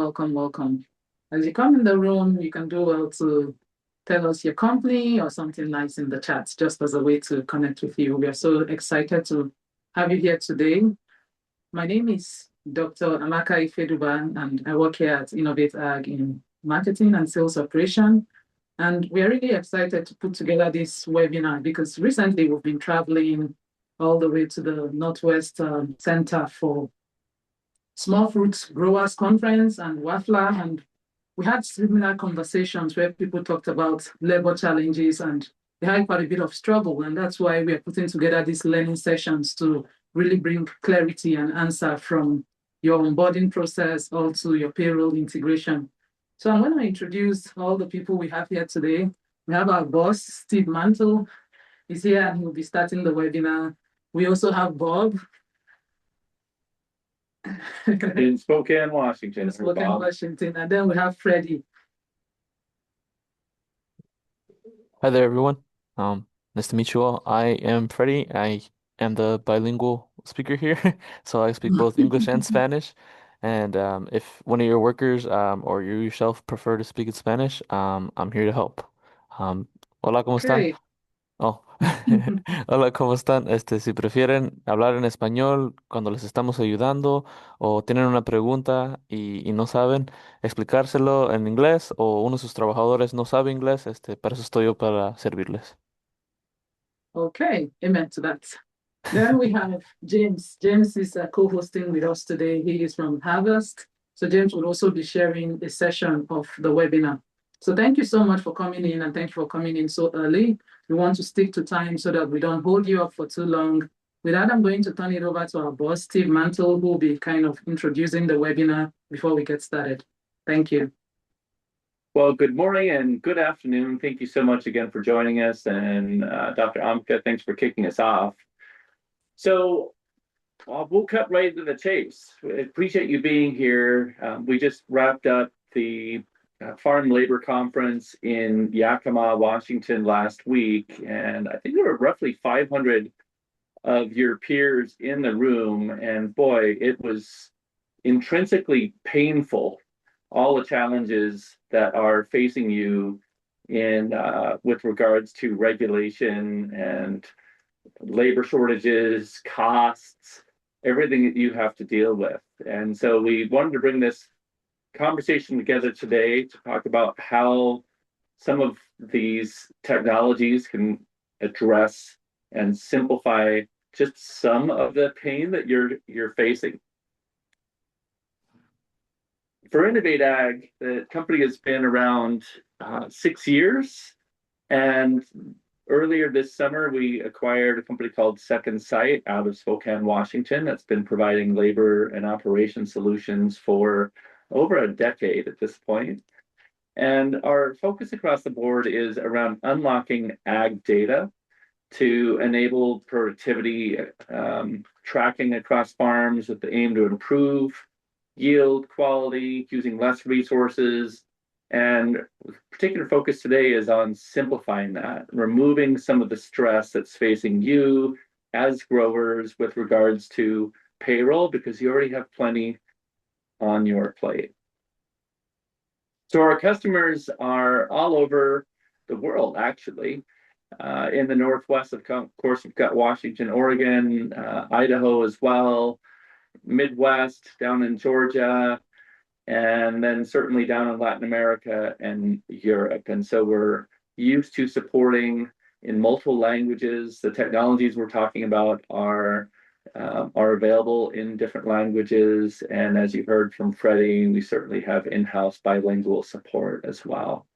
welcome, welcome. As you come in the room, you can do well to tell us your company or something nice in the chat, just as a way to connect with you. We are so excited to have you here today. My name is Dr. Amaka Ifeduba, and I work here at Innovate Ag in marketing and sales operation. And we're really excited to put together this webinar because recently we've been traveling all the way to the Northwest Center for Small Fruits Growers Conference and WAFLA, and we had similar conversations where people talked about labor challenges and they had quite a bit of struggle. And that's why we are putting together these learning sessions to really bring clarity and answer from your onboarding process all to your payroll integration. So I'm going to introduce all the people we have here today. We have our boss, Steve Mantle. He's here and he'll be starting the webinar. We also have Bob. In Spokane, Washington. In Spokane, Washington. And then we have Freddie. Hi there, everyone. Nice to meet you all. I am Freddie. I am the bilingual speaker here, so I speak both English and Spanish. And if one of your workers or you yourself prefer to speak in Spanish, I'm here to help. Hola, ¿cómo están? Great. Oh, hola, ¿cómo están? Si prefieren hablar en español cuando les estamos ayudando o tienen una pregunta y no saben explicárselo en inglés o uno de sus trabajadores no sabe inglés, para eso estoy yo para servirles. Okay, amen to that. Then we have James. James is co-hosting with us today. He is from Harvust. So James will also be sharing a session of the webinar. So thank you so much for coming in and thank you for coming in so early. We want to stick to time so that we don't hold you up for too long. With that, I'm going to turn it over to our boss, Steve Mantle, who will be kind of introducing the webinar before we get started. Thank you. Well, good morning and good afternoon. Thank you so much again for joining us. And Dr. Amka, thanks for kicking us off. So we'll cut right into the chase. I appreciate you being here. We just wrapped up the Farm Labor Conference in Yakima, Washington last week. And I think there were roughly 500 of your peers in the room. And boy, it was intrinsically painful, all the challenges that are facing you in with regards to regulation and labor shortages, costs, everything that you have to deal with. And so we wanted to bring this conversation together today to talk about how some of these technologies can address and simplify just some of the pain that you're facing. For Innovate Ag, the company has been around 6 years, and earlier this summer, we acquired a company called Second Sight out of Spokane, Washington, that's been providing labor and operation solutions for over a decade at this point. And our focus across the board is around unlocking ag data to enable productivity tracking across farms with the aim to improve yield, quality, using less resources. And particular focus today is on simplifying that, removing some of the stress that's facing you as growers with regards to payroll, because you already have plenty on your plate. So our customers are all over the world, actually. In the Northwest, of course, we've got Washington, Oregon, Idaho as well, Midwest, down in Georgia, and then certainly down in Latin America and Europe. And so we're used to supporting in multiple languages. The technologies we're talking about are available in different languages. And as you heard from Freddie, we certainly have in-house bilingual support as well.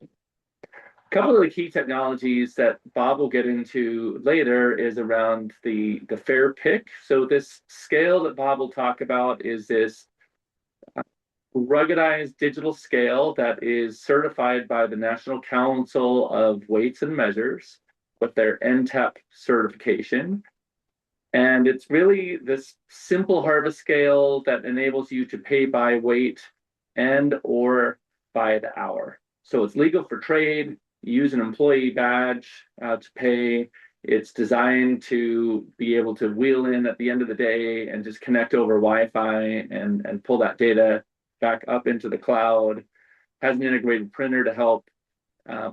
A couple of the key technologies that Bob will get into later is around the FairPick. So this scale that Bob will talk about is this ruggedized digital scale that is certified by the National Council of Weights and Measures with their NTEP certification. And it's really this simple harvest scale that enables you to pay by weight and or by the hour. So it's legal for trade. You use an employee badge to pay. It's designed to be able to wheel in at the end of the day and just connect over Wi-Fi and pull that data back up into the cloud, has an integrated printer to help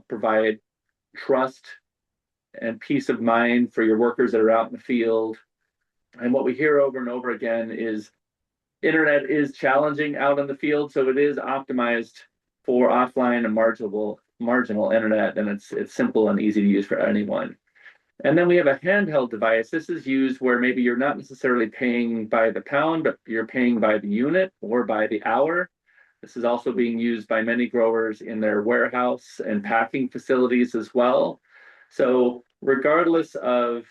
provide trust and peace of mind for your workers that are out in the field. And what we hear over and over again is internet is challenging out in the field, so it is optimized for offline and marginal internet, and it's simple and easy to use for anyone. And then we have a handheld device. This is used where maybe you're not necessarily paying by the pound, but you're paying by the unit or by the hour. This is also being used by many growers in their warehouse and packing facilities as well. So regardless of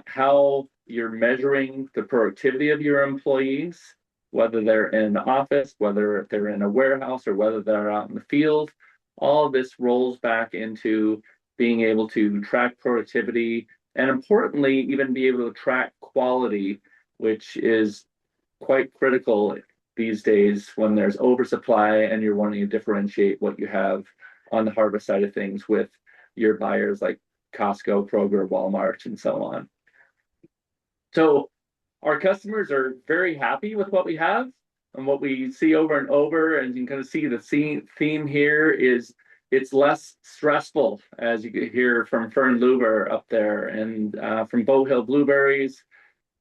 how you're measuring the productivity of your employees, whether they're in the office, whether they're in a warehouse, or whether they're out in the field, all of this rolls back into being able to track productivity, and importantly, even be able to track quality, which is quite critical these days when there's oversupply and you're wanting to differentiate what you have on the harvest side of things with your buyers like Costco, Kroger, Walmart, and so on. So our customers are very happy with what we have, and what we see over and over, and you can kind of see the theme here is it's less stressful, as you can hear from Fern Luber up there, and from Bow Hill Blueberries.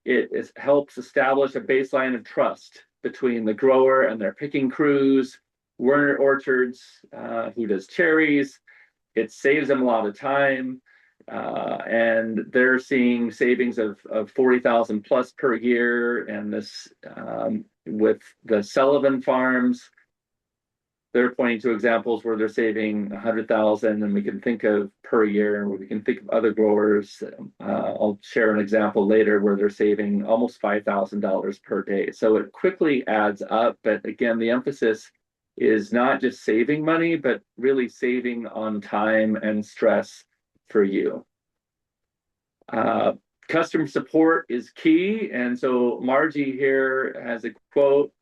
It helps establish a baseline of trust between the grower and their picking crews. Werner Orchards, who does cherries, it saves them a lot of time, and they're seeing savings of 40,000 plus per year. And this with the Sullivan Farms, they're pointing to examples where they're saving 100,000, and we can think of per year. We can think of other growers. I'll share an example later where they're saving almost $5,000 per day. So it quickly adds up. But again, the emphasis is not just saving money, but really saving on time and stress for you. Customer support is key. And so Margie here has a quote.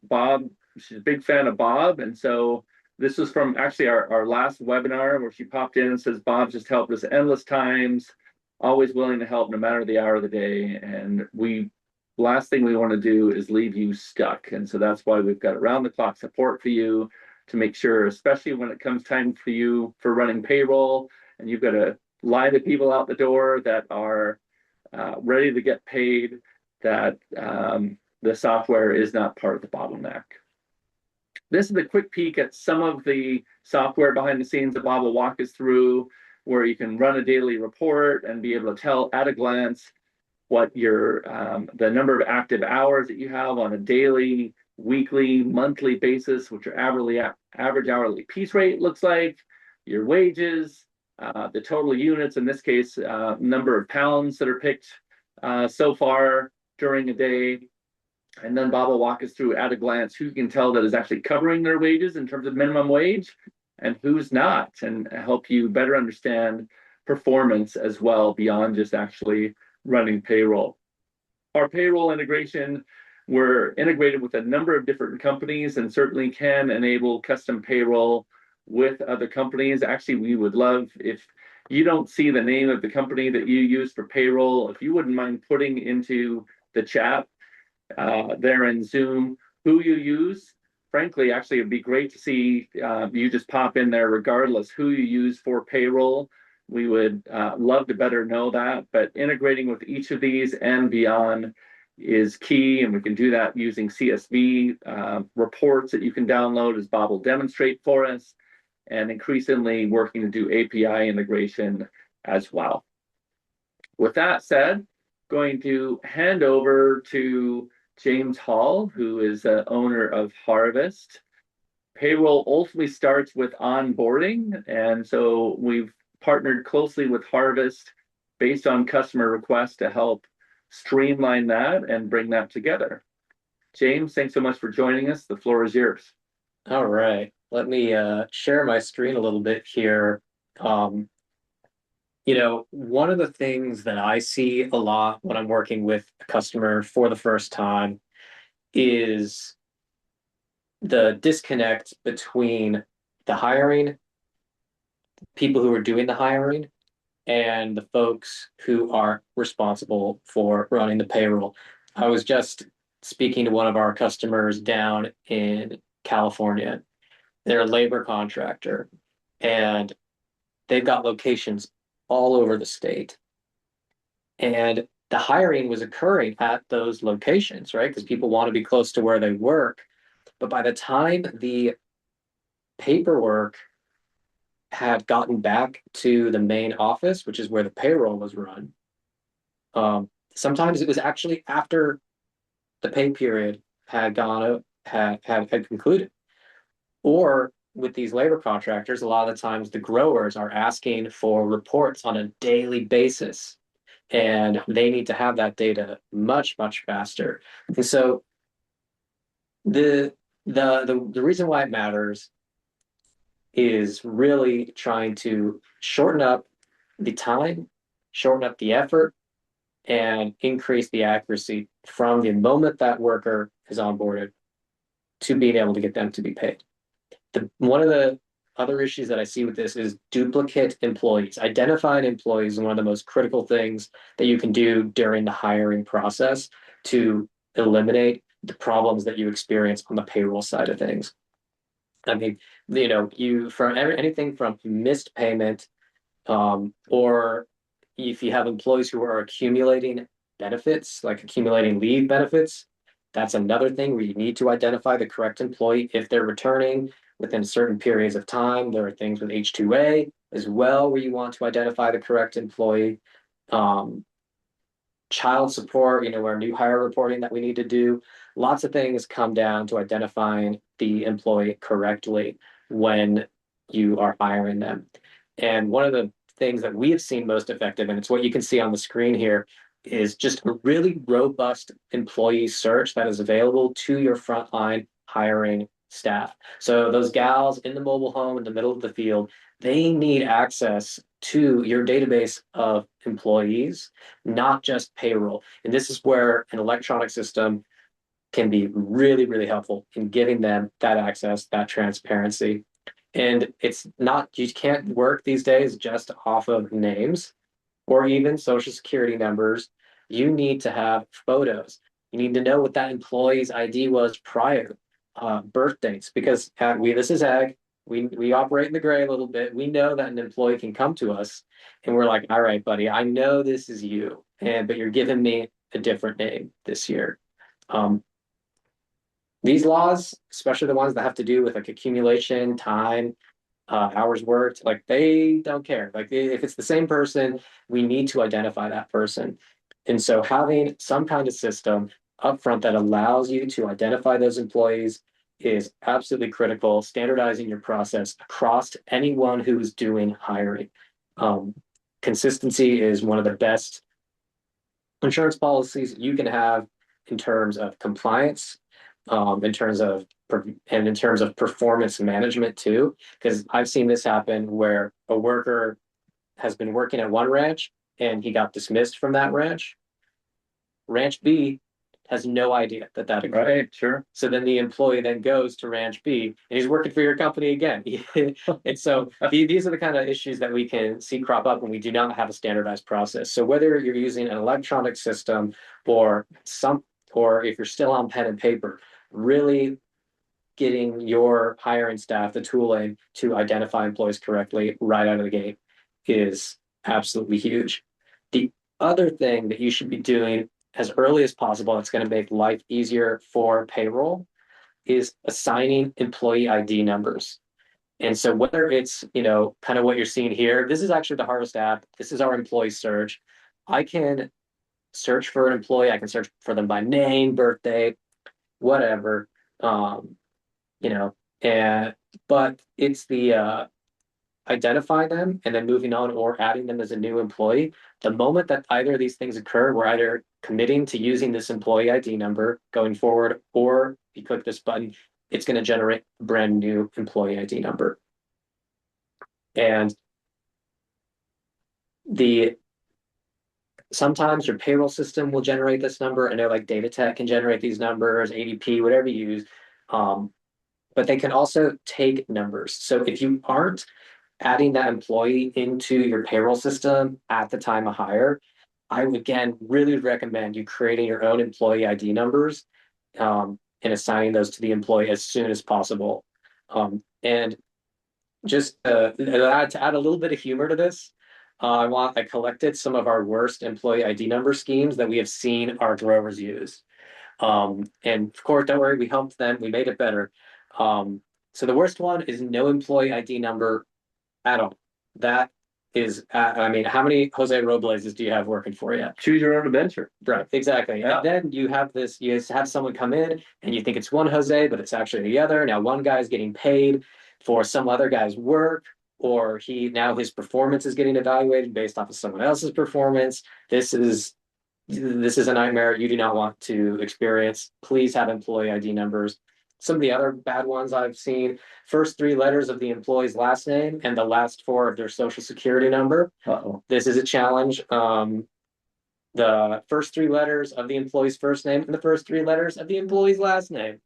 Bob, she's a big fan of Bob. And so this was from actually our last webinar where she popped in and says, Bob just helped us endless times, always willing to help no matter the hour of the day. And last thing we want to do is leave you stuck. And so that's why we've got around the clock support for you to make sure, especially when it comes time for you for running payroll, and you've got a line of people out the door that are ready to get paid, that the software is not part of the bottleneck. This is a quick peek at some of the software behind the scenes that Bob will walk us through, where you can run a daily report and be able to tell at a glance what your the number of active hours that you have on a daily, weekly, monthly basis, what your average hourly piece rate looks like, your wages, the total units, in this case, number of pounds that are picked so far during a day. And then Bob will walk us through at a glance who you can tell that is actually covering their wages in terms of minimum wage and who's not, and help you better understand performance as well beyond just actually running payroll. Our payroll integration, we're integrated with a number of different companies and certainly can enable custom payroll with other companies. Actually, we would love if you don't see the name of the company that you use for payroll, if you wouldn't mind putting into the chat there in Zoom who you use. Frankly, actually, it'd be great to see you just pop in there regardless who you use for payroll. We would love to better know that, but integrating with each of these and beyond is key, and we can do that using CSV reports that you can download, as Bob will demonstrate for us, and increasingly working to do API integration as well. With that said, going to hand over to James Hall, who is the owner of Harvust. Payroll ultimately starts with onboarding, and so we've partnered closely with Harvust based on customer requests to help streamline that and bring that together. James, thanks so much for joining us. The floor is yours. All right, let me share my screen a little bit here. One of the things that I see a lot when I'm working with a customer for the first time is the disconnect between the hiring, people who are doing the hiring, and the folks who are responsible for running the payroll. I was just speaking to one of our customers down in California. They're a labor contractor, and they've got locations all over the state. And the hiring was occurring at those locations, right? Because people want to be close to where they work. But by the time the paperwork had gotten back to the main office, which is where the payroll was run, sometimes it was actually after the pay period had concluded. Or with these labor contractors, a lot of the times the growers are asking for reports on a daily basis, and they need to have that data much, much faster. And so the reason why it matters is really trying to shorten up the time, shorten up the effort, and increase the accuracy from the moment that worker is onboarded to being able to get them to be paid. One of the other issues that I see with this is duplicate employees. Identifying employees is one of the most critical things that you can do during the hiring process to eliminate the problems that you experience on the payroll side of things. I mean, from anything from missed payment, or if you have employees who are accumulating benefits, like accumulating leave benefits, that's another thing where you need to identify the correct employee if they're returning within certain periods of time. There are things with H-2A as well where you want to identify the correct employee. Child support, our new hire reporting that we need to do. Lots of things come down to identifying the employee correctly when you are hiring them. And one of the things that we have seen most effective, and it's what you can see on the screen here, is just a really robust employee search that is available to your frontline hiring staff. So those gals in the mobile home in the middle of the field, they need access to your database of employees, not just payroll. And this is where an electronic system can be really, really helpful in giving them that access, that transparency. And it's not, you can't work these days just off of names or even social security numbers. You need to have photos. You need to know what that employee's ID was prior, birth dates, because this is ag. We operate in the gray a little bit. We know that an employee can come to us and we're like, all right, buddy, I know this is you, but you're giving me a different name this year. These laws, especially the ones that have to do with like accumulation, time, hours worked, like they don't care. Like if it's the same person, we need to identify that person. And so having some kind of system upfront that allows you to identify those employees is absolutely critical. Standardizing your process across anyone who is doing hiring. Consistency is one of the best insurance policies you can have in terms of compliance, in terms of performance management too, because I've seen this happen where a worker has been working at one ranch and he got dismissed from that ranch. Ranch B has no idea that occurred. Right, sure. So then the employee then goes to Ranch B and he's working for your company again. And so these are the kind of issues that we can see crop up when we do not have a standardized process. So whether you're using an electronic system or if you're still on pen and paper, really getting your hiring staff the tooling to identify employees correctly right out of the gate is absolutely huge. The other thing that you should be doing as early as possible that's going to make life easier for payroll is assigning employee ID numbers. And so whether it's, kind of what you're seeing here, this is actually the Harvust app. This is our employee search. I can search for an employee. I can search for them by name, birthday, whatever, but it's the identify them and then moving on or adding them as a new employee. The moment that either of these things occur, we're either committing to using this employee ID number going forward, or if you click this button, it's going to generate a brand new employee ID number. And sometimes your payroll system will generate this number. I know like Data Tech can generate these numbers, ADP, whatever you use. But they can also take numbers. So if you aren't adding that employee into your payroll system at the time of hire, I would again really recommend you creating your own employee ID numbers and assigning those to the employee as soon as possible. And just to add a little bit of humor to this, I collected some of our worst employee ID number schemes that we have seen our growers use. And of course, don't worry, we helped them, we made it better. So the worst one is no employee ID number at all. That is, I mean, how many Jose Robles's do you have working for you? Choose your own adventure. Right, exactly. Yeah. And then you have someone come in and you think it's one Jose, but it's actually the other. Now one guy's getting paid for some other guy's work, or now his performance is getting evaluated based off of someone else's performance. This is a nightmare you do not want to experience. Please have employee ID numbers. Some of the other bad ones I've seen: first 3 letters of the employee's last name and the last 4 of their social security number. Uh-oh. This is a challenge. The first 3 letters of the employee's first name and the first 3 letters of the employee's last name.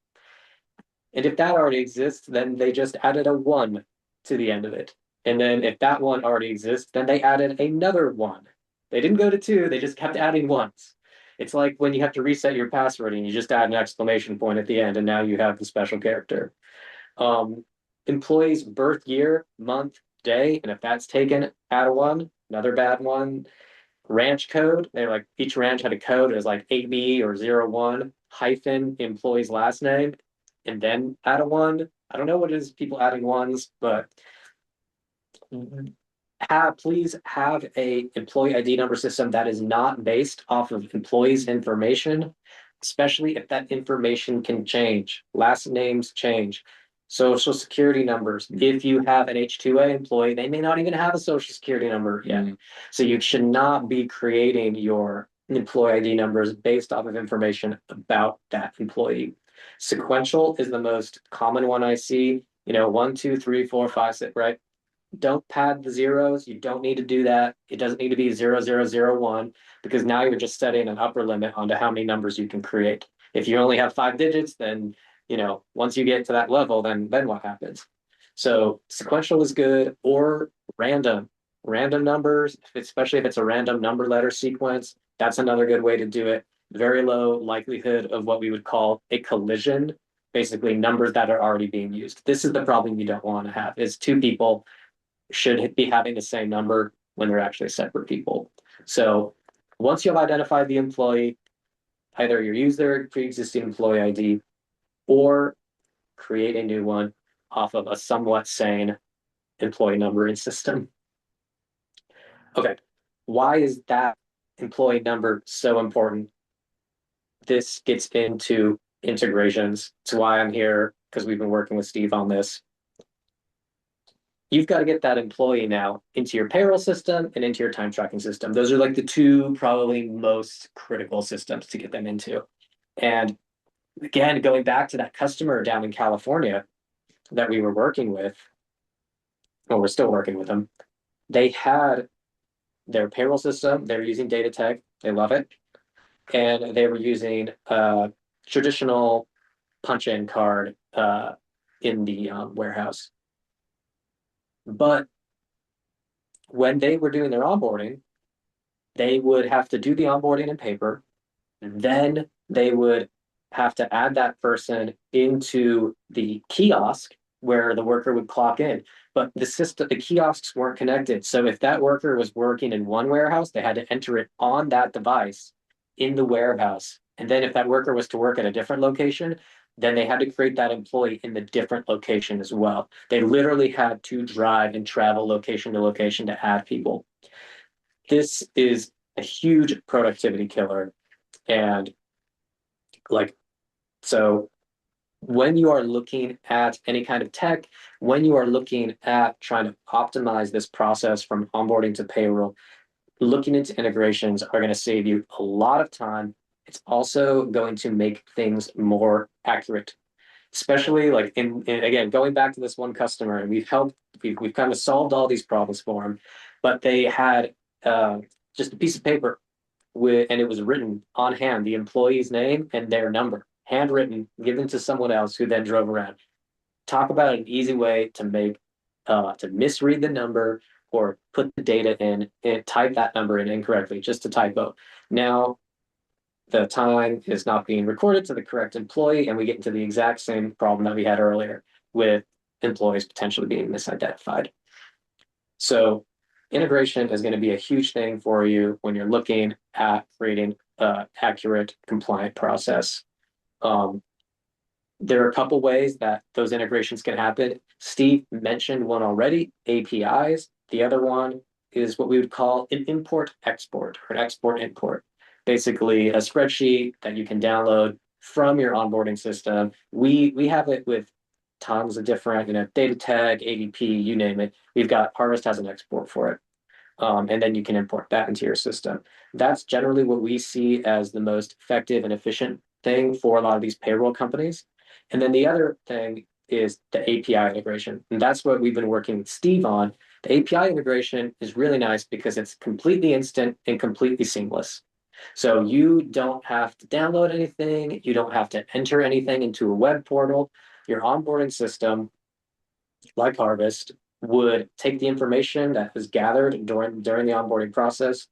And if that already exists, then they just added a 1 to the end of it. And then if that one already exists, then they added another 1. They didn't go to 2, they just kept adding 1s. It's like when you have to reset your password and you just add an exclamation point at the end, and now you have the special character. Employee's birth year, month, day, and if that's taken, add a 1. Another bad one. Ranch code, each ranch had a code. It was like AB or 01 hyphen employee's last name, and then add a 1. I don't know what it is people adding 1s, but please have a employee ID number system that is not based off of employees' information, especially if that information can change. Last names change. Social security numbers. If you have an H-2A employee, they may not even have a social security number yet. So you should not be creating your employee ID numbers based off of information about that employee. Sequential is the most common one I see. 1, 2, 3, 4, 5, 6, right? Don't pad the zeros. You don't need to do that. It doesn't need to be 0001, because now you're just setting an upper limit onto how many numbers you can create. If you only have 5 digits, then once you get to that level, then what happens? So sequential is good, or random numbers, especially if it's a random number letter sequence. That's another good way to do it. Very low likelihood of what we would call a collision, basically numbers that are already being used. This is the problem you don't want to have, is 2 people should be having the same number when they're actually separate people. So once you've identified the employee, either you use their pre-existing employee ID or create a new one off of a somewhat sane employee numbering system. Okay, why is that employee number so important? This gets into integrations. It's why I'm here, because we've been working with Steve on this. You've got to get that employee now into your payroll system and into your time tracking system. Those are like the 2 probably most critical systems to get them into. And again, going back to that customer down in California that we were working with, well, we're still working with them. They had their payroll system. They were using data tech. They love it. And they were using a traditional punch-in card in the warehouse. But when they were doing their onboarding, they would have to do the onboarding in paper. Then they would have to add that person into the kiosk where the worker would clock in. But the kiosks weren't connected. So if that worker was working in one warehouse, they had to enter it on that device in the warehouse. And then if that worker was to work at a different location, then they had to create that employee in the different location as well. They literally had to drive and travel location to location to add people. This is a huge productivity killer. And so when you are looking at any kind of tech, when you are looking at trying to optimize this process from onboarding to payroll, looking into integrations are going to save you a lot of time. It's also going to make things more accurate, especially again, going back to this one customer, and we've kind of solved all these problems for them, but they had just a piece of paper and it was written on hand, the employee's name and their number, handwritten, given to someone else who then drove around. Talk about an easy way to make to misread the number or put the data in and type that number in incorrectly, just a typo. Now, the time is not being recorded to the correct employee, and we get into the exact same problem that we had earlier with employees potentially being misidentified. So integration is going to be a huge thing for you when you're looking at creating an accurate, compliant process. There are a couple ways that those integrations can happen. Steve mentioned one already, APIs. The other one is what we would call an import-export or an export-import. Basically, a spreadsheet that you can download from your onboarding system. We have it with tons of different, data tag, ADP, you name it. We've got Harvust has an export for it. And then you can import that into your system. That's generally what we see as the most effective and efficient thing for a lot of these payroll companies. And then the other thing is the API integration. And that's what we've been working with Steve on. The API integration is really nice because it's completely instant and completely seamless. So you don't have to download anything. You don't have to enter anything into a web portal. Your onboarding system, like Harvust, would take the information that was gathered during the onboarding process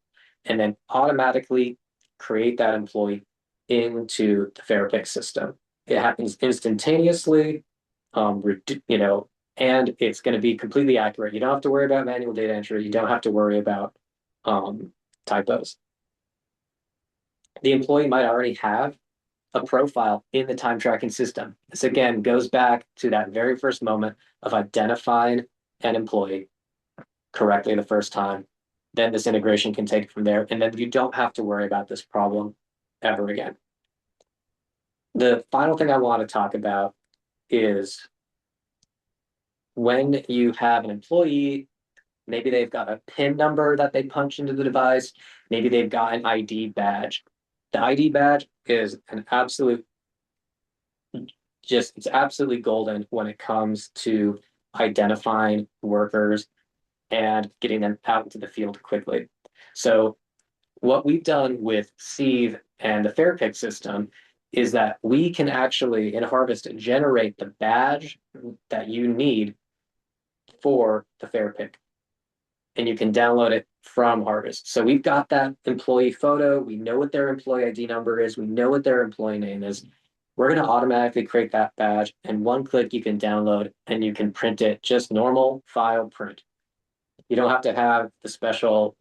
and then automatically create that employee into the FairPick system. It happens instantaneously, and it's going to be completely accurate. You don't have to worry about manual data entry. You don't have to worry about typos. The employee might already have a profile in the time tracking system. This again goes back to that very first moment of identifying an employee correctly the first time. Then this integration can take it from there, and then you don't have to worry about this problem ever again. The final thing I want to talk about is when you have an employee, maybe they've got a PIN number that they punch into the device, maybe they've got an ID badge. The ID badge is an absolute, it's absolutely golden when it comes to identifying workers and getting them out into the field quickly. So what we've done with Steve and the FairPick system is that we can actually, in Harvust, generate the badge that you need for the FairPick. And you can download it from Harvust. So we've got that employee photo. We know what their employee ID number is. We know what their employee name is. We're going to automatically create that badge. And one click you can download and you can print it, just normal file print. You don't have to have the special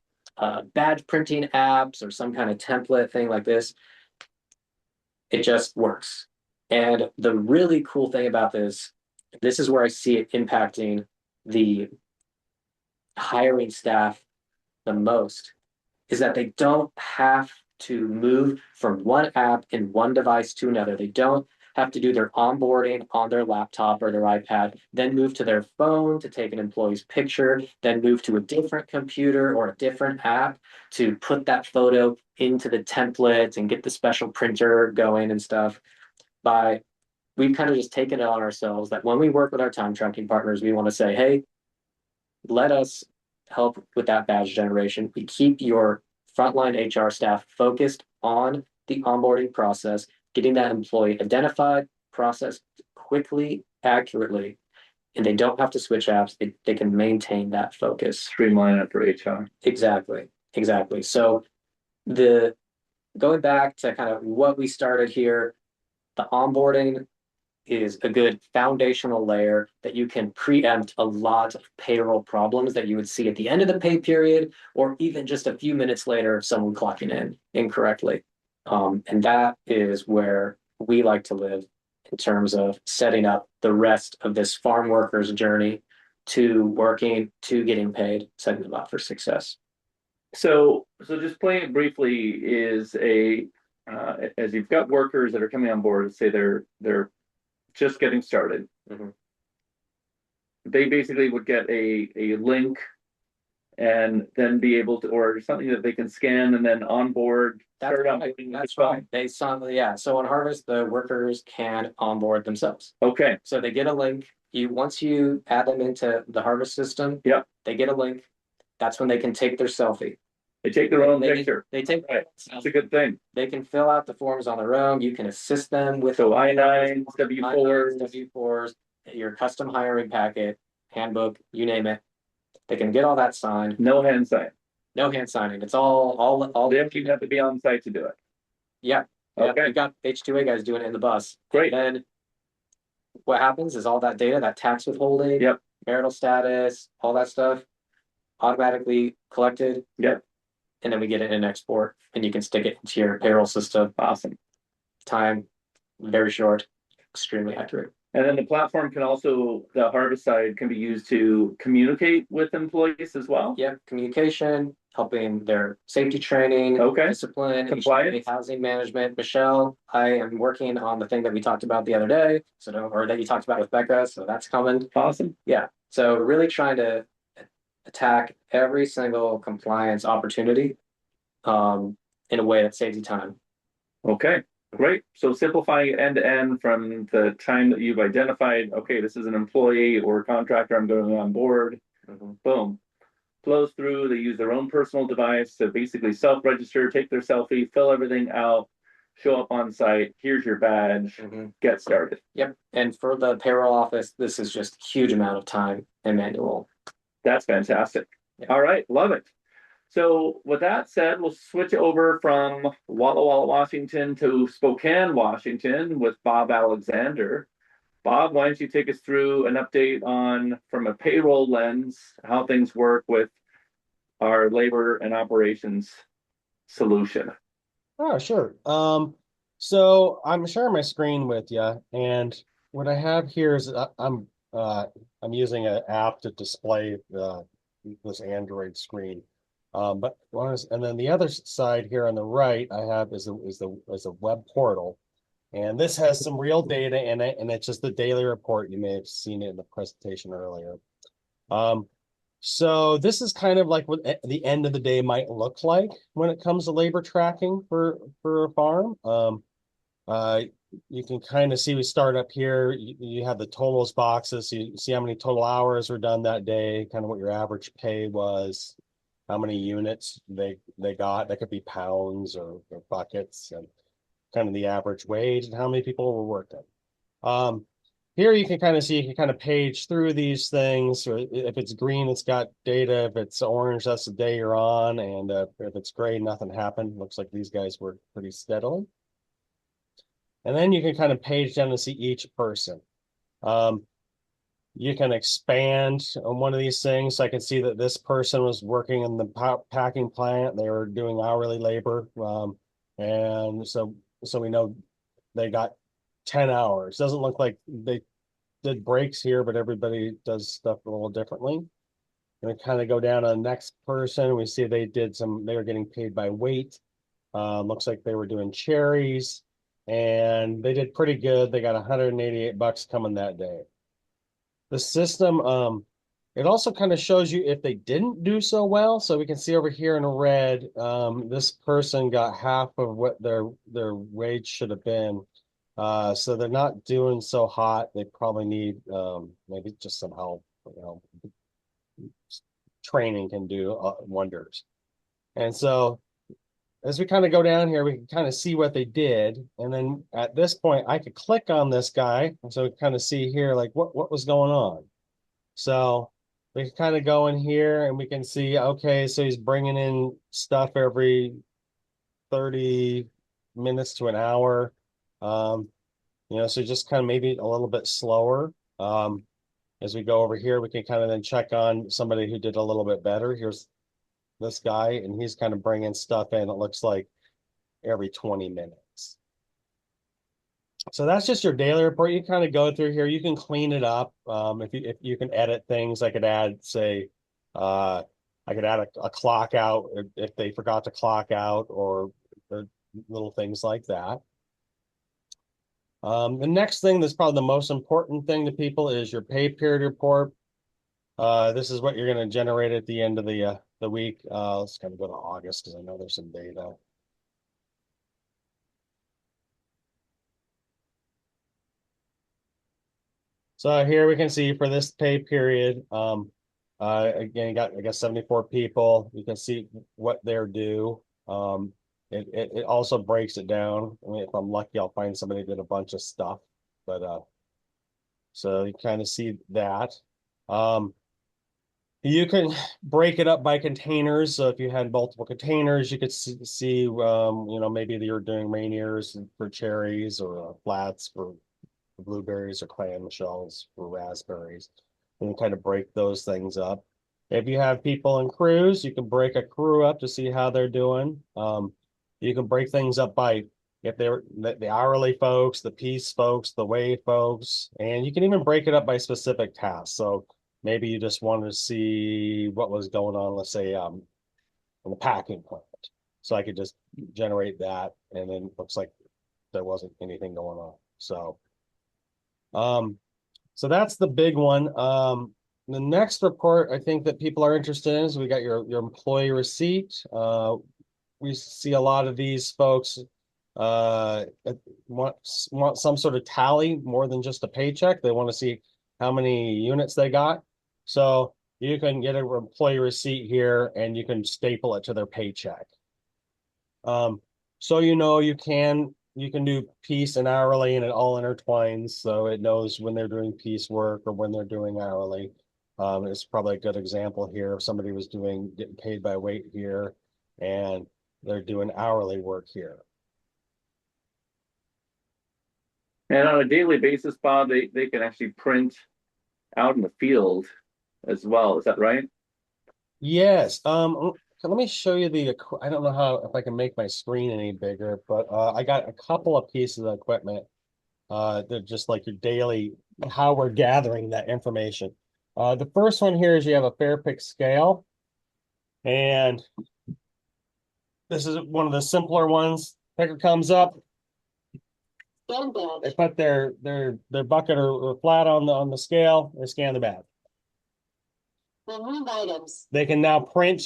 badge printing apps or some kind of template thing like this. It just works. And the really cool thing about this is where I see it impacting the hiring staff the most, is that they don't have to move from one app in one device to another. They don't have to do their onboarding on their laptop or their iPad, then move to their phone to take an employee's picture, then move to a different computer or a different app to put that photo into the template and get the special printer going and stuff. We've kind of just taken it on ourselves that when we work with our time tracking partners, we want to say, hey, let us help with that badge generation. We keep your frontline HR staff focused on the onboarding process, getting that employee identified, processed quickly, accurately, and they don't have to switch apps. They can maintain that focus. Streamline it for HR. Exactly. So going back to kind of what we started here, the onboarding is a good foundational layer that you can preempt a lot of payroll problems that you would see at the end of the pay period, or even just a few minutes later of someone clocking in incorrectly. And that is where we like to live in terms of setting up the rest of this farm worker's journey to working, to getting paid, setting them up for success. So just playing it briefly is as you've got workers that are coming on board, say they're just getting started. Mm-hmm. They basically would get a link and then be able to, or something that they can scan and then onboard. That's right. So on Harvust, the workers can onboard themselves. Okay. So they get a link. Once you add them into the Harvust system, yep, they get a link. That's when they can take their selfie. They take their own picture. They take right. That's a good thing. They can fill out the forms on their own. You can assist them with I-9s, W4s, your custom hiring packet, handbook, you name it. They can get all that signed. No hand sign. No hand signing. It's all. They don't even have to be on site to do it. Yeah. Okay. We got H2A guys doing it in the bus. Great. And then what happens is all that data, that tax withholding, Yep. marital status, all that stuff, automatically collected. Yep. And then we get it in an export, and you can stick it into your payroll system. Awesome. Time, very short, extremely accurate. And then the platform can also, the Harvust side can be used to communicate with employees as well. Yeah, communication, helping their safety training, Okay. discipline, Compliance. housing management. Michelle, I am working on the thing that we talked about the other day, or that you talked about with Becca, so that's coming. Awesome. Yeah, so really trying to attack every single compliance opportunity in a way that saves you time. Okay. Great. So simplifying it end to end from the time that you've identified, okay, this is an employee or contractor I'm going on board. Boom. Flows through. They use their own personal device to basically self-register, take their selfie, fill everything out, show up on site. Here's your badge. Get started. Yep. And for the payroll office, this is just a huge amount of time and manual. That's fantastic. Yeah. All right. Love it. So with that said, we'll switch over from Walla Walla, Washington to Spokane, Washington with Bob Alexander. Bob, why don't you take us through an update on, from a payroll lens, how things work with our labor and operations solution? Oh, sure. So I'm sharing my screen with you, and what I have here is I'm using an app to display this Android screen. But and then the other side here on the right I have is a web portal, and this has some real data in it, and it's just the daily report. You may have seen it in the presentation earlier. So this is kind of like what the end of the day might look like when it comes to labor tracking for a farm. You can kind of see, we start up here, you have the totals boxes, so you see how many total hours were done that day, kind of what your average pay was, how many units they got. That could be pounds or buckets, and kind of the average wage and how many people were working. Here you can kind of see, you can kind of page through these things. Or if it's green, it's got data. If it's orange, that's the day you're on. And if it's gray, nothing happened. Looks like these guys work pretty steadily. And then you can kind of page down to see each person. You can expand on one of these things. So I can see that this person was working in the packing plant. They were doing hourly labor. And so we know they got 10 hours. Doesn't look like they did breaks here, but everybody does stuff a little differently. And we kind of go down to the next person. We see they were getting paid by weight. Looks like they were doing cherries, and they did pretty good. They got $188 coming that day. The system, it also kind of shows you if they didn't do so well. So we can see over here in red, this person got half of what their wage should have been. So they're not doing so hot. They probably need maybe just some help. Training can do wonders. And so as we kind of go down here, we can kind of see what they did. And then at this point, I could click on this guy. And so we kind of see here, like what was going on. So we can kind of go in here and we can see, okay, so he's bringing in stuff every 30 minutes to an hour. So just kind of maybe a little bit slower. As we go over here, we can kind of then check on somebody who did a little bit better. Here's this guy, and he's kind of bringing stuff in. It looks like every 20 minutes. So that's just your daily report. You kind of go through here. You can clean it up. If you can edit things, I could add, say, I could add a clock out if they forgot to clock out, or little things like that. The next thing that's probably the most important thing to people is your pay period report. This is what you're going to generate at the end of the week. Let's kind of go to August because I know there's some data. So here we can see for this pay period, again, you got, I guess, 74 people. You can see what they're due. It also breaks it down. I mean, if I'm lucky, I'll find somebody that did a bunch of stuff. But so you kind of see that. You can break it up by containers. So if you had multiple containers, you could see maybe you're doing rainiers for cherries or flats for blueberries or clam shells for raspberries. And kind of break those things up. If you have people in crews, you can break a crew up to see how they're doing. You can break things up by if they're the hourly folks, the piece folks, the weight folks, and you can even break it up by specific tasks. So maybe you just wanted to see what was going on, let's say, in the packing plant. So I could just generate that, and then it looks like there wasn't anything going on. So that's the big one. The next report I think that people are interested in is we got your employee receipt. We see a lot of these folks want some sort of tally more than just a paycheck. They want to see how many units they got. So you can get an employee receipt here and you can staple it to their paycheck. So you can do piece and hourly and it all intertwines. So it knows when they're doing piece work or when they're doing hourly. It's probably a good example here. If somebody was getting paid by weight here and they're doing hourly work here. And on a daily basis, Bob, they can actually print out in the field as well. Is that right? Yes. Let me show you I don't know if I can make my screen any bigger, but I got a couple of pieces of equipment. They're just like your daily, how we're gathering that information. The first one here is you have a FairPick scale. And this is one of the simpler ones. Picker comes up. They put their bucket or flat on the scale. They scan the badge. Remove items. They can now print.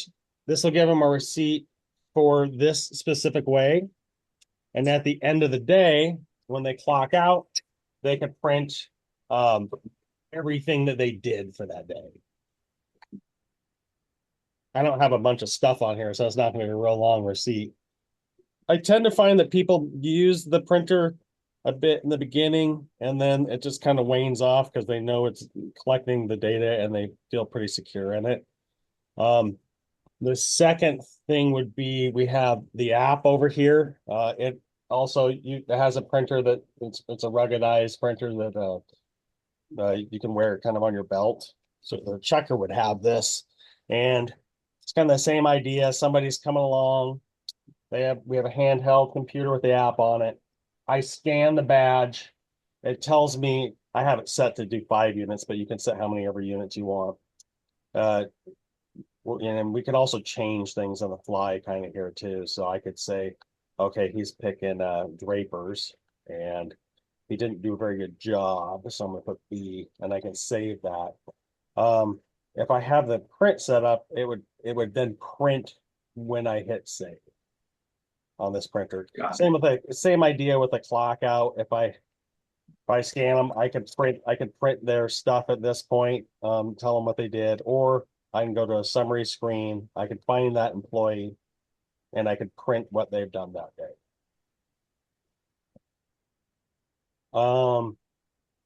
This will give them a receipt for this specific way. And at the end of the day, when they clock out, they can print everything that they did for that day. I don't have a bunch of stuff on here, so it's not going to be a real long receipt. I tend to find that people use the printer a bit in the beginning, and then it just kind of wanes off because they know it's collecting the data and they feel pretty secure in it. The second thing would be we have the app over here. It also it has a printer that it's a ruggedized printer that you can wear kind of on your belt. So the checker would have this, and it's kind of the same idea. Somebody's coming along. We have a handheld computer with the app on it. I scan the badge. It tells me I have it set to do 5 units, but you can set how many ever units you want. And we could also change things on the fly kind of here too. So I could say, okay, he's picking drapers and he didn't do a very good job. So I'm gonna put B and I can save that. If I have the print set up, it would then print when I hit save on this printer. Same idea with the clock out. If I scan them, I could print their stuff at this point, tell them what they did, or I can go to a summary screen. I can find that employee and I could print what they've done that day.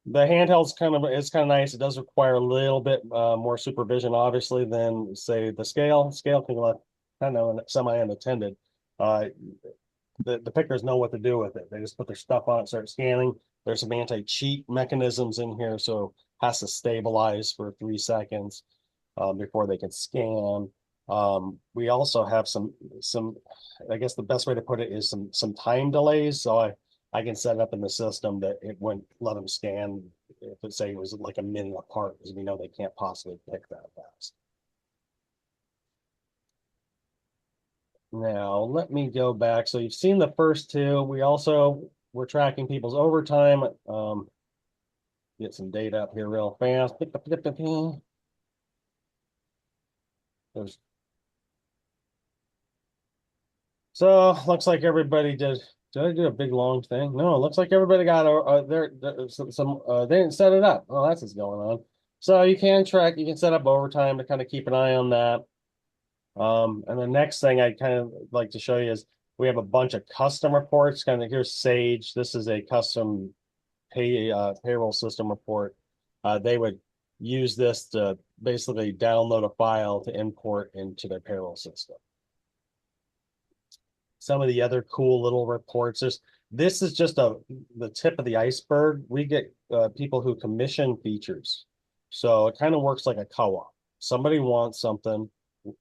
The handheld's kind of nice. It does require a little bit more supervision, obviously, than say the scale. Scale can let kind of semi unattended. The pickers know what to do with it. They just put their stuff on it, start scanning. There's some anti-cheat mechanisms in here, so it has to stabilize for 3 seconds before they can scan. We also have some, I guess the best way to put it is some time delays. So I can set it up in the system that it wouldn't let them scan if it say it was like a minute apart, because we know they can't possibly pick that fast. Now let me go back. So you've seen the first two. We're tracking people's overtime. Get some data up here real fast. So looks like everybody did. Did I do a big long thing? No, it looks like everybody got they didn't set it up. Oh, that's what's going on. So you can set up overtime to kind of keep an eye on that. And the next thing I kind of like to show you is we have a bunch of custom reports. Kind of here's Sage. This is a custom payroll system report. They would use this to basically download a file to import into their payroll system. Some of the other cool little reports. This is just the tip of the iceberg. We get people who commission features. So it kind of works like a co-op. Somebody wants something.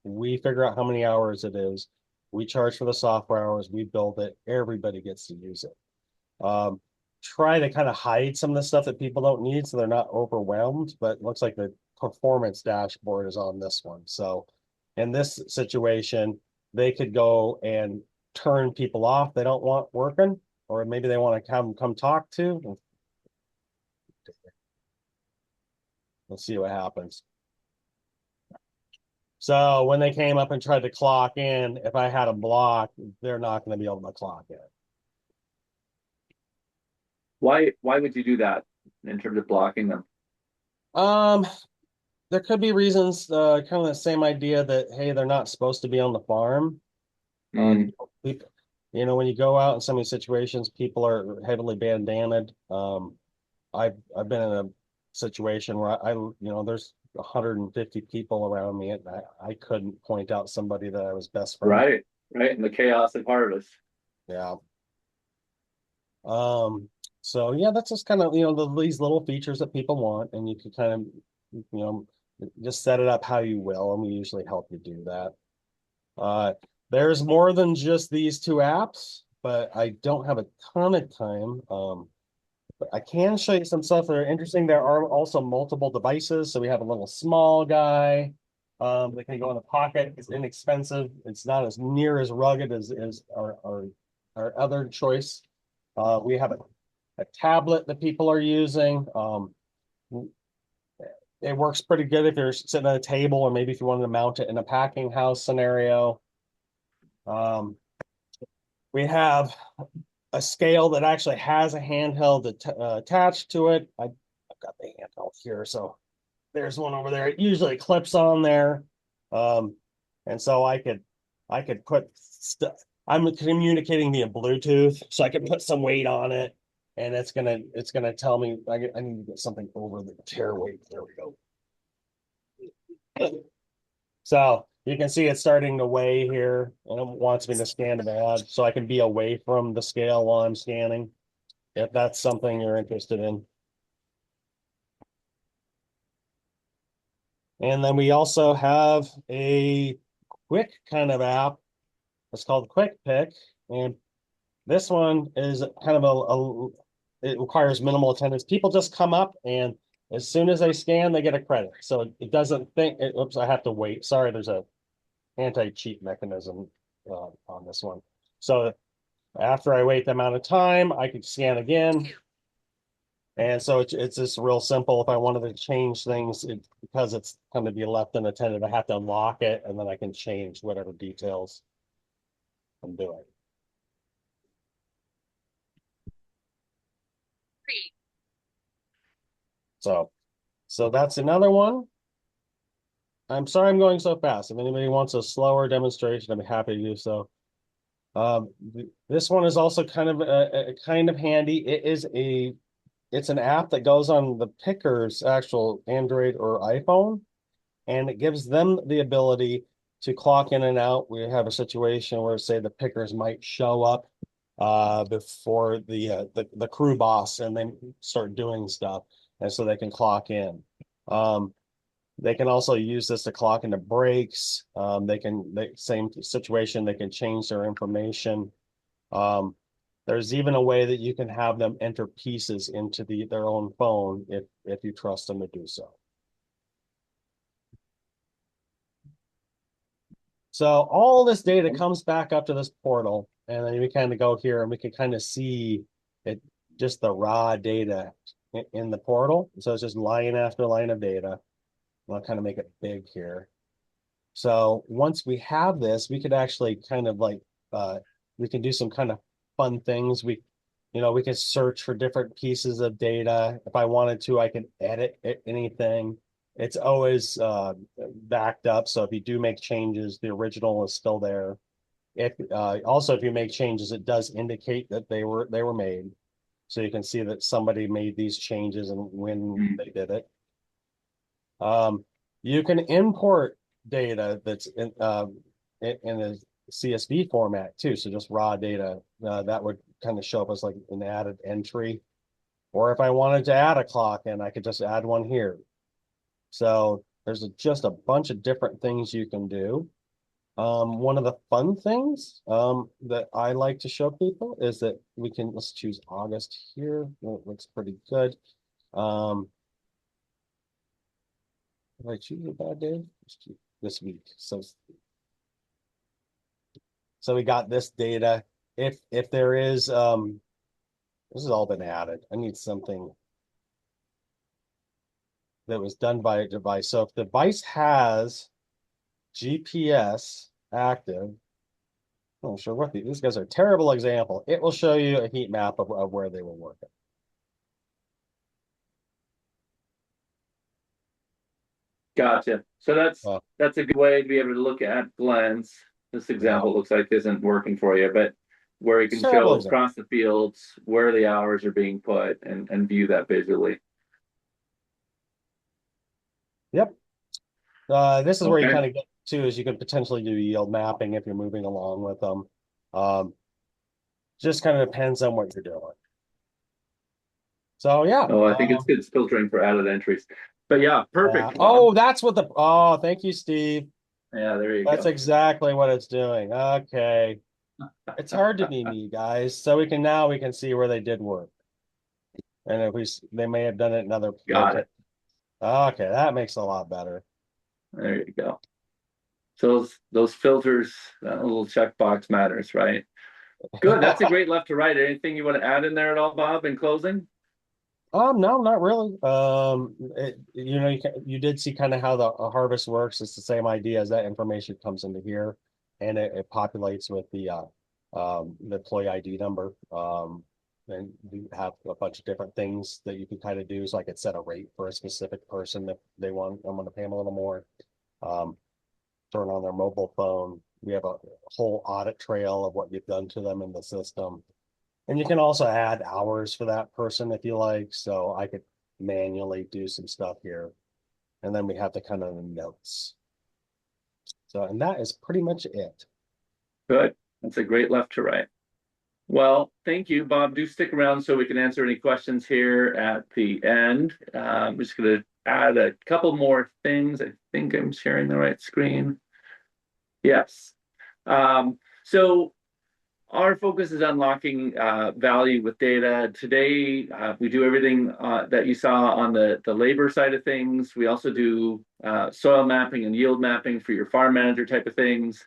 We figure out how many hours it is. We charge for the software hours. We build it. Everybody gets to use it. Try to kind of hide some of the stuff that people don't need so they're not overwhelmed, but it looks like the performance dashboard is on this one. So in this situation, they could go and turn people off they don't want working, or maybe they want to come talk to. Let's see what happens. So when they came up and tried to clock in, if I had a block, they're not going to be able to clock in. Why would you do that in terms of blocking them? There could be reasons, kind of the same idea that, hey, they're not supposed to be on the farm. People, when you go out in some of these situations, people are heavily bandanaed. I've been in a situation where there's 150 people around me, and I couldn't point out somebody that I was best friends. Right, in the chaos of Harvust. Yeah. So yeah, that's just kind of these little features that people want, and you can kind of just set it up how you will, and we usually help you do that. There's more than just these two apps, but I don't have a ton of time. But I can show you some stuff that are interesting. There are also multiple devices. So we have a little small guy that can go in the pocket. It's inexpensive. It's not as near as rugged as our other choice. We have a tablet that people are using. It works pretty good if you're sitting at a table, or maybe if you wanted to mount it in a packing house scenario. We have a scale that actually has a handheld attached to it. I've got the handheld here, so there's one over there. It usually clips on there, and so I could put stuff. I'm communicating via Bluetooth, so I can put some weight on it, and it's gonna tell me I need to get something over the tare weight. There we go. So you can see it's starting to weigh here, and it wants me to scan an ad, so I can be away from the scale while I'm scanning, if that's something you're interested in. And then we also have a quick kind of app. It's called Quick Pick, and this one is kind of it requires minimal attendance. People just come up, and as soon as they scan, they get a credit. So it doesn't think, oops, I have to wait. Sorry, there's a anti-cheat mechanism on this one. So after I wait the amount of time, I could scan again. And so it's just real simple. If I wanted to change things, because it's going to be left unattended, I have to unlock it, and then I can change whatever details I'm doing. So that's another one. I'm sorry I'm going so fast. If anybody wants a slower demonstration, I'm happy to do so. This one is also kind of handy. It's an app that goes on the picker's actual Android or iPhone, and it gives them the ability to clock in and out. We have a situation where, say, the pickers might show up before the crew boss, and they start doing stuff, and so they can clock in. They can also use this to clock into breaks. Same situation, they can change their information. There's even a way that you can have them enter pieces into their own phone if you trust them to do so. So all this data comes back up to this portal, and then we kind of go here and we can kind of see it, just the raw data in the portal. So it's just line after line of data. I'll kind of make it big here. So once we have this, we could actually kind of we can do some kind of fun things. We can search for different pieces of data. If I wanted to, I can edit anything. It's always backed up. So if you do make changes, the original is still there. If you make changes, it does indicate that they were made. So you can see that somebody made these changes and when they did it. You can import data that's in a CSV format too. So just raw data that would kind of show up as like an added entry. Or if I wanted to add a clock in, I could just add one here. So there's just a bunch of different things you can do. One of the fun things that I like to show people is that let's choose August here. It looks pretty good. Did I choose a bad day? This week. So we got this data. If there is this has all been added. I need something that was done by a device. So if the device has GPS active, I'm not sure what these guys are a terrible example. It will show you a heat map of where they were working. Gotcha. So that's a good way to be able to look at glance. This example looks like isn't working for you, but where you can show across the fields where the hours are being put and view that visually. Yep. This is where you kind of get to is you could potentially do yield mapping if you're moving along with them. Just kind of depends on what you're doing. So yeah. Oh, I think it's good filtering for added entries. But yeah, perfect. Oh, that's what thank you, Steve. Yeah, there you go. That's exactly what it's doing. Okay. It's hard to be me, guys. So we can see where they did work. And if they may have done it in other Got it. Okay, that makes it a lot better. There you go. So those filters, that little checkbox matters, right? Good. That's a great left to right. Anything you want to add in there at all, Bob, in closing? No, not really. You did see kind of how the Harvust works. It's the same idea as that information comes into here, and it populates with the employee ID number. And you have a bunch of different things that you can kind of do. So I could set a rate for a specific person if I'm going to pay them a little more. Turn on their mobile phone. We have a whole audit trail of what you've done to them in the system. And you can also add hours for that person if you like. So I could manually do some stuff here. And then we have the kind of notes. So, and that is pretty much it. Good. That's a great left to right. Well, thank you, Bob. Do stick around so we can answer any questions here at the end. I'm just going to add a couple more things. I think I'm sharing the right screen. Yes. So our focus is unlocking value with data. Today, we do everything that you saw on the labor side of things. We also do soil mapping and yield mapping for your farm manager type of things.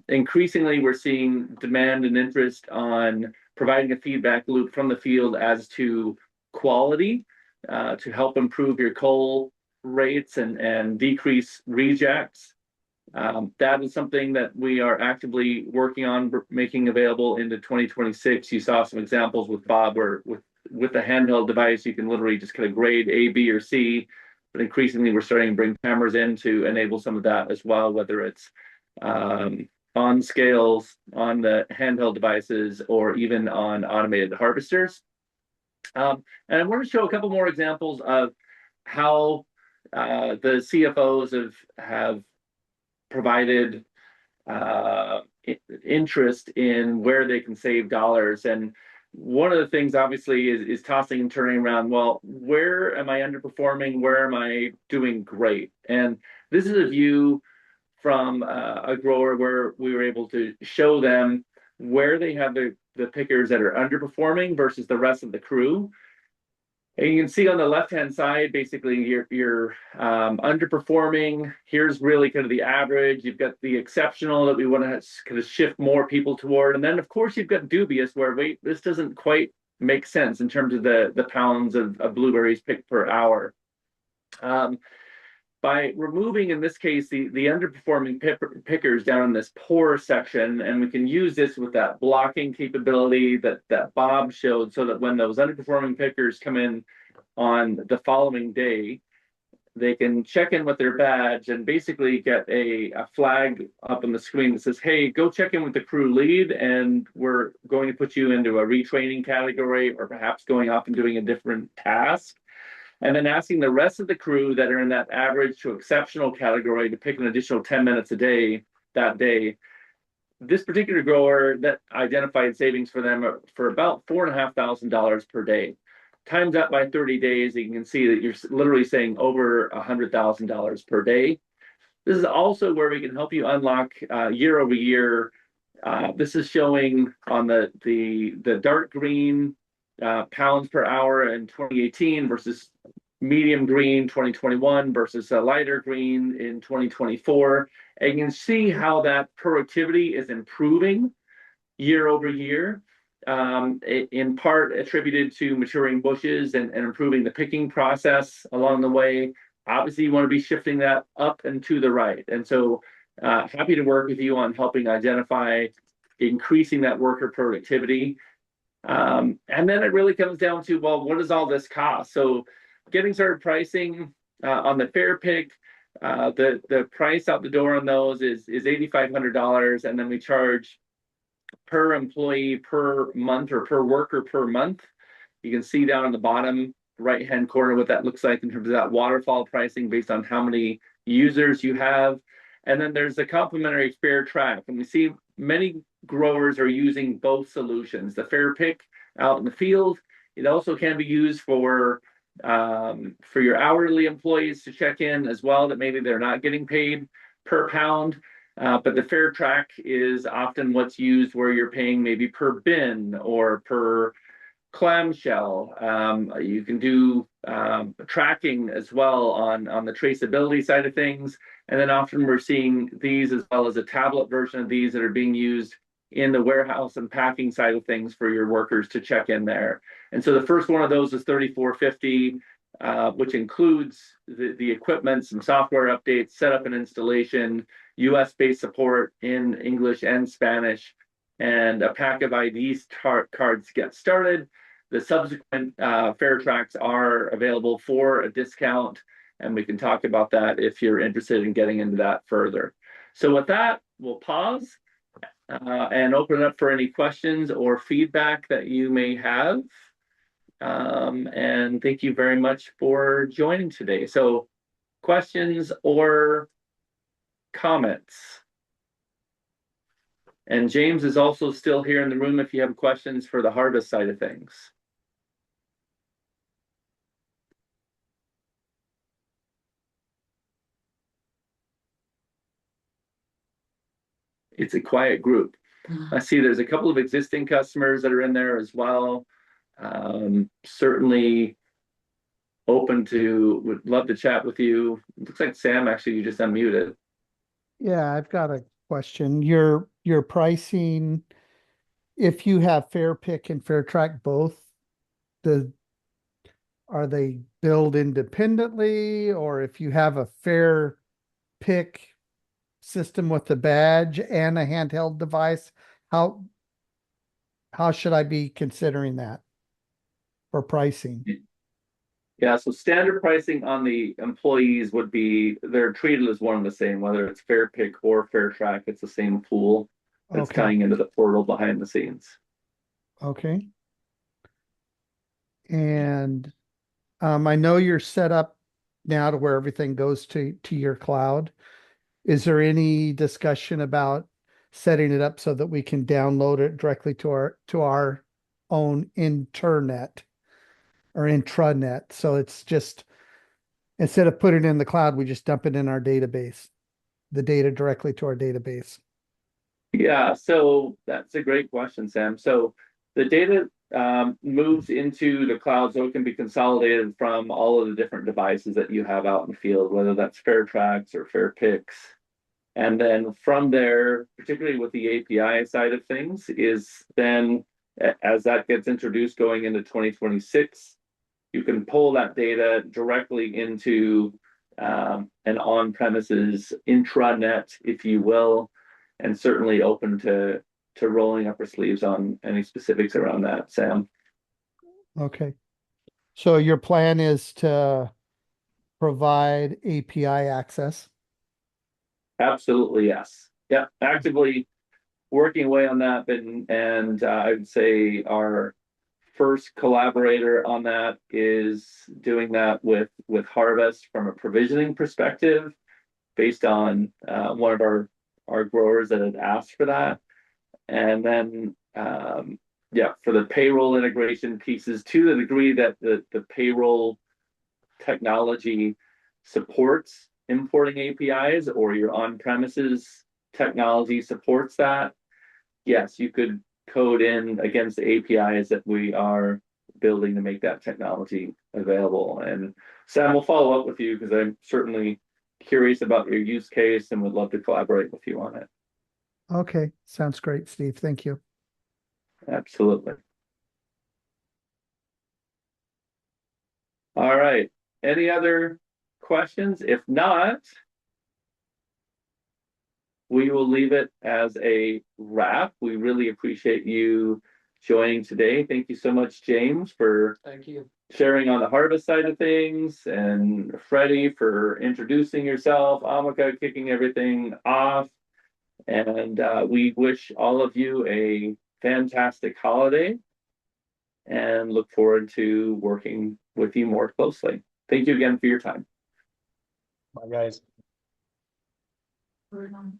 Increasingly, we're seeing demand and interest on providing a feedback loop from the field as to quality to help improve your cull rates and decrease rejects. That is something that we are actively working on making available into 2026. You saw some examples with Bob where with the handheld device, you can literally just kind of grade A, B, or C. But increasingly, we're starting to bring cameras in to enable some of that as well, whether it's on scales, on the handheld devices, or even on automated harvesters. And I want to show a couple more examples of how the CFOs have provided interest in where they can save dollars. And one of the things obviously is tossing and turning around, well, where am I underperforming? Where am I doing great? And this is a view from a grower where we were able to show them where they have the pickers that are underperforming versus the rest of the crew. And you can see on the left-hand side, basically, you're underperforming. Here's really kind of the average. You've got the exceptional that we want to kind of shift more people toward. And then, of course, you've got dubious where, wait, this doesn't quite make sense in terms of the pounds of blueberries picked per hour. By removing, in this case, the underperforming pickers down in this poor section, and we can use this with that blocking capability that Bob showed, so that when those underperforming pickers come in on the following day, they can check in with their badge and basically get a flag up on the screen that says, hey, go check in with the crew lead, and we're going to put you into a retraining category or perhaps going off and doing a different task. and then asking the rest of the crew that are in that average to exceptional category to pick an additional 10 minutes a day that day. This particular grower that identified savings for them for about $4,500 per day. Times that by 30 days, you can see that you're literally saying over $100,000 per day. This is also where we can help you unlock year over year. This is showing on the dark green pounds per hour in 2018 versus medium green 2021 versus a lighter green in 2024. And you can see how that productivity is improving year over year, in part attributed to maturing bushes and improving the picking process along the way. Obviously, you want to be shifting that up and to the right. And so happy to work with you on helping identify increasing that worker productivity. And then it really comes down to, well, what does all this cost? So getting started pricing on the FairPick, the price out the door on those is $8,500, and then we charge per employee per month or per worker per month. You can see down on the bottom right hand corner what that looks like in terms of that waterfall pricing based on how many users you have. And then there's the complimentary FairTrak, and we see many growers are using both solutions. The FairPick out in the field, it also can be used for your hourly employees to check in as well, that maybe they're not getting paid per pound. But the FairTrak is often what's used where you're paying maybe per bin or per clamshell. You can do tracking as well on the traceability side of things. And then often we're seeing these as well as a tablet version of these that are being used in the warehouse and packing side of things for your workers to check in there. And so the first one of those is $34.50, which includes the equipment, some software updates, setup and installation, US-based support in English and Spanish, and a pack of IDs cards to get started. The subsequent FairTraks are available for a discount, and we can talk about that if you're interested in getting into that further. So with that, we'll pause and open it up for any questions or feedback that you may have. And thank you very much for joining today. So questions or comments? And James is also still here in the room if you have questions for the Harvust side of things. It's a quiet group. I see there's a couple of existing customers that are in there as well. Certainly open to, would love to chat with you. It looks like Sam, actually, you just unmuted. Yeah, I've got a question. Your pricing, if you have FairPick and FairTrak both, are they billed independently, or if you have a FairPick system with the badge and a handheld device, how should I be considering that for pricing? Yeah, so standard pricing on the employees would be, they're treated as one and the same, whether it's FairPick or FairTrak, it's the same pool that's tying into the portal behind the scenes. Okay. And I know you're set up now to where everything goes to your cloud. Is there any discussion about setting it up so that we can download it directly to our own internet or intranet? So it's just, instead of putting it in the cloud, we just dump it in our database, the data directly to our database. Yeah, so that's a great question, Sam. So the data moves into the cloud so it can be consolidated from all of the different devices that you have out in the field, whether that's FairTraks or FairPicks. And then from there, particularly with the API side of things, is then as that gets introduced going into 2026, you can pull that data directly into an on-premises intranet, if you will, and certainly open to rolling up our sleeves on any specifics around that, Sam. Okay. So your plan is to provide API access? Absolutely, yes. Yeah, actively working away on that, and I would say our first collaborator on that is doing that with Harvust from a provisioning perspective, based on one of our growers that had asked for that. And then yeah, for the payroll integration pieces, to the degree that the payroll technology supports importing APIs, or your on-premises technology supports that, yes, you could code in against the APIs that we are building to make that technology available. And Sam will follow up with you, because I'm certainly curious about your use case and would love to collaborate with you on it. Okay, sounds great, Steve. Thank you. Absolutely. All right. Any other questions? If not, we will leave it as a wrap. We really appreciate you joining today. Thank you so much, James, for Thank you. sharing on the Harvust side of things, and Freddie for introducing yourself, Amaka kicking everything off. And we wish all of you a fantastic holiday and look forward to working with you more closely. Thank you again for your time. Bye, guys. Very long.